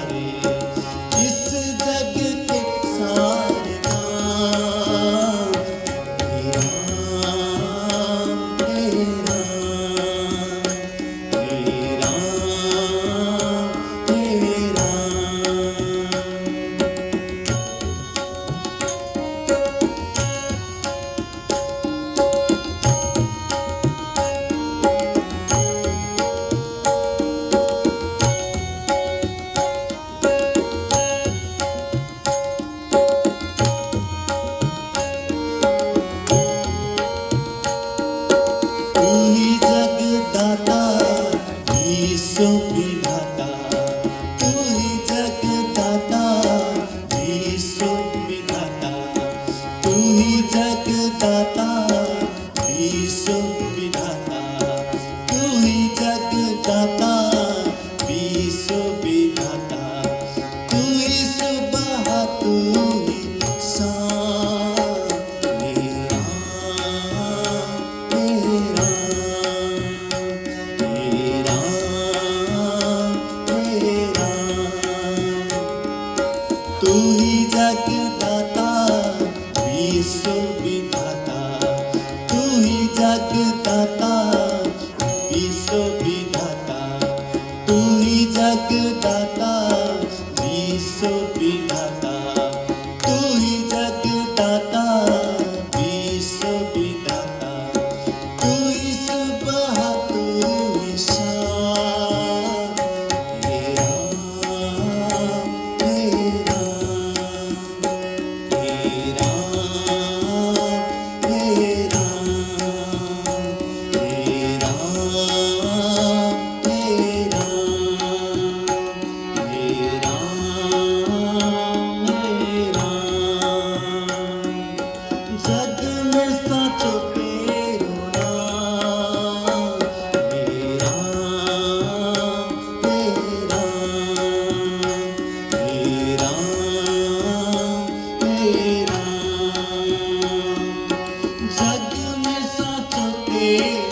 सारे, इस जग के सारे नाम हे राम हे राम हे राम हे राम। तू ही जगदाता विश्व विधाता, तू ही जगदाता विश्व विधाता, तू ही जगदाता विश्व विधाता, तू ही जगदाता विश्व विधाता, तू ही सुबह तू ही शाम हे राम हे राम हे राम हे राम। तू ही जगदाता विश्व विधाता, तू ही जगदाता विश्व विधाता, तू ही जगदाता विश्व विधाता, तू ही जगदाता विश्व विधाता, तू ही सुबह तू ही शाम हे राम हे राम हे राम हे राम हे राम हे राम हे राम हे राम। जग में साचो तेरो नाम हे राम हे राम हे राम हे राम। जग में साचो तेरो